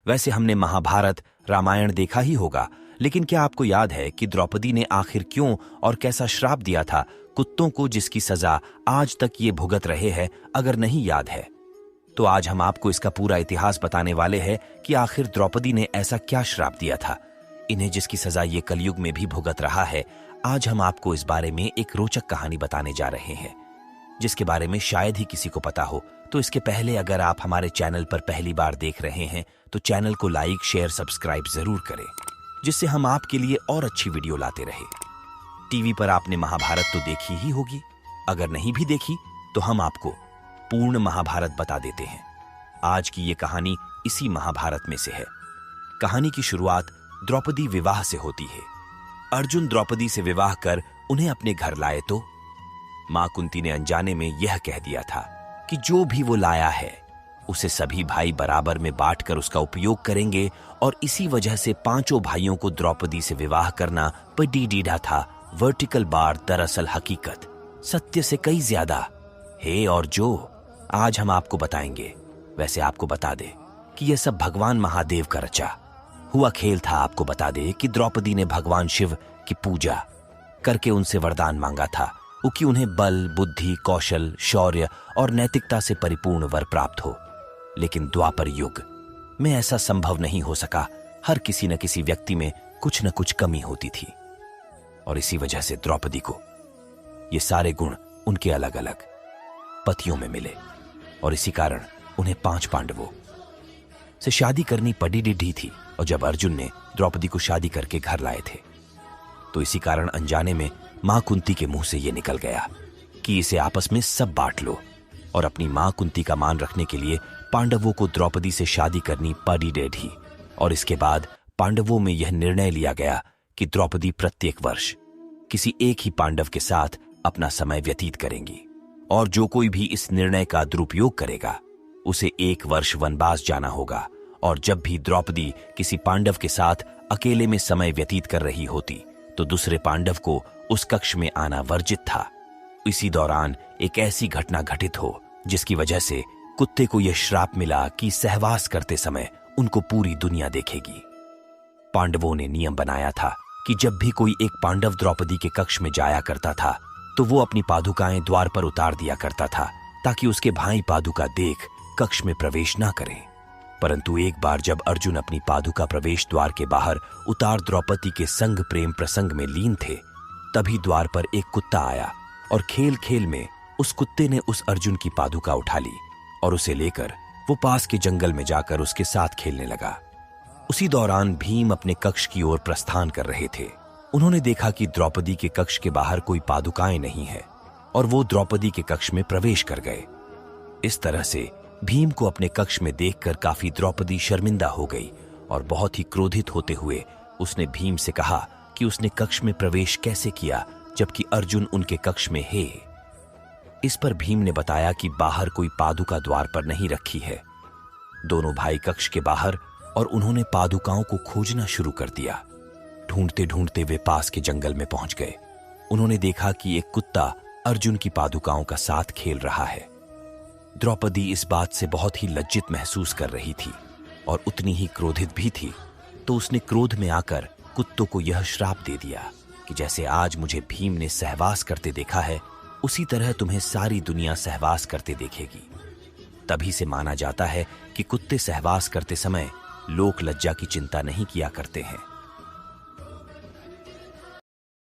वैसे हमने महाभारत, रामायण देखा ही होगा, लेकिन क्या आपको याद है कि द्रौपदी ने आखिर क्यों और कैसा श्राप दिया था कुत्तों को, जिसकी सजा आज तक ये भुगत रहे हैं? अगर नहीं याद है तो आज हम आपको इसका पूरा इतिहास बताने वाले हैं कि आखिर द्रौपदी ने ऐसा क्या श्राप दिया था इन्हें, जिसकी सजा ये कलयुग में भी भुगत रहा है। आज हम आपको इस बारे में एक रोचक कहानी बताने जा रहे हैं, जिसके बारे में शायद ही किसी को पता हो। तो इसके पहले अगर आप हमारे चैनल पर पहली बार देख रहे हैं तो चैनल को लाइक, शेयर, सब्सक्राइब जरूर करें, जिससे हम आपके लिए और अच्छी वीडियो लाते रहे। टीवी पर आपने महाभारत तो देखी ही होगी, अगर नहीं भी देखी तो हम आपको पूर्ण महाभारत बता देते हैं। आज की ये कहानी इसी महाभारत में से है। कहानी की शुरुआत द्रौपदी विवाह से होती है। अर्जुन द्रौपदी से विवाह कर उन्हें अपने घर लाए तो मां कुंती ने अनजाने में यह कह दिया था कि जो भी वो लाया है उसे सभी भाई बराबर में बांटकर उसका उपयोग करेंगे, और इसी वजह से पांचों भाइयों को द्रौपदी से विवाह करना पडीडीडा था। वर्टिकल बार दरअसल हकीकत सत्य से कई ज्यादा है, और जो आज हम आपको बताएंगे। वैसे आपको बता दे कि यह सब भगवान महादेव का रचा हुआ खेल था। आपको बता दे कि द्रौपदी ने भगवान शिव की पूजा करके उनसे वरदान मांगा था कि उन्हें बल, बुद्धि, कौशल, शौर्य और नैतिकता से परिपूर्ण वर प्राप्त हो। लेकिन द्वापर युग में ऐसा संभव नहीं हो सका। हर किसी न किसी व्यक्ति में कुछ न कुछ कमी होती थी, और इसी वजह से द्रौपदी को ये सारे गुण उनके अलग अलग पतियों में मिले, और इसी कारण उन्हें 5 पांडवों से शादी करनी पडीडीडी थी। और जब अर्जुन ने द्रौपदी को शादी करके घर लाए थे तो इसी कारण अनजाने में मां कुंती के मुंह से यह निकल गया कि इसे आपस में सब बांट लो, और अपनी मां कुंती का मान रखने के लिए पांडवों को द्रौपदी से शादी करनी पडीडीडी। और इसके बाद पांडवों में यह निर्णय लिया गया कि द्रौपदी प्रत्येक वर्ष किसी एक ही पांडव के साथ अपना समय व्यतीत करेंगी, और जो कोई भी इस निर्णय का दुरुपयोग करेगा उसे 1 वर्ष वनवास जाना होगा। और जब भी द्रौपदी किसी पांडव के साथ अकेले में समय व्यतीत कर रही होती तो दूसरे पांडव को उस कक्ष में आना वर्जित था। इसी दौरान एक ऐसी घटना घटित हो जिसकी वजह से कुत्ते को यह श्राप मिला कि सहवास करते समय उनको पूरी दुनिया देखेगी। पांडवों ने नियम बनाया था कि जब भी कोई एक पांडव द्रौपदी के कक्ष में जाया करता था तो वो अपनी पादुकाएं द्वार पर उतार दिया करता था, ताकि उसके भाई पादुका देख कक्ष में प्रवेश ना करें। परंतु एक बार जब अर्जुन अपनी पादुका प्रवेश द्वार के बाहर उतार द्रौपदी के संग प्रेम प्रसंग में लीन थे, तभी द्वार पर एक कुत्ता आया, और खेल खेल में उस कुत्ते ने उस अर्जुन की पादुका उठा ली और उसे लेकर वो पास के जंगल में जाकर उसके साथ खेलने लगा। उसी दौरान भीम अपने कक्ष की ओर प्रस्थान कर रहे थे। उन्होंने देखा कि द्रौपदी के कक्ष के बाहर कोई पादुकाएं नहीं है, और वो द्रौपदी के कक्ष में प्रवेश कर गए। इस तरह से भीम को अपने कक्ष में देखकर काफी द्रौपदी शर्मिंदा हो गई, और बहुत ही क्रोधित होते हुए उसने भीम से कहा कि उसने कक्ष में प्रवेश कैसे किया जबकि अर्जुन उनके कक्ष में है। इस पर भीम ने बताया कि बाहर कोई पादुका द्वार पर नहीं रखी है। दोनों भाई कक्ष के बाहर, और उन्होंने पादुकाओं को खोजना शुरू कर दिया। ढूंढते ढूंढते वे पास के जंगल में पहुंच गए। उन्होंने देखा कि एक कुत्ता अर्जुन की पादुकाओं का साथ खेल रहा है। द्रौपदी इस बात से बहुत ही लज्जित महसूस कर रही थी और उतनी ही क्रोधित भी थी, तो उसने क्रोध में आकर कुत्तों को यह श्राप दे दिया कि जैसे आज मुझे भीम ने सहवास करते देखा है, उसी तरह तुम्हें सारी दुनिया सहवास करते देखेगी। तभी से माना जाता है कि कुत्ते सहवास करते समय लोक लज्जा की चिंता नहीं किया करते हैं।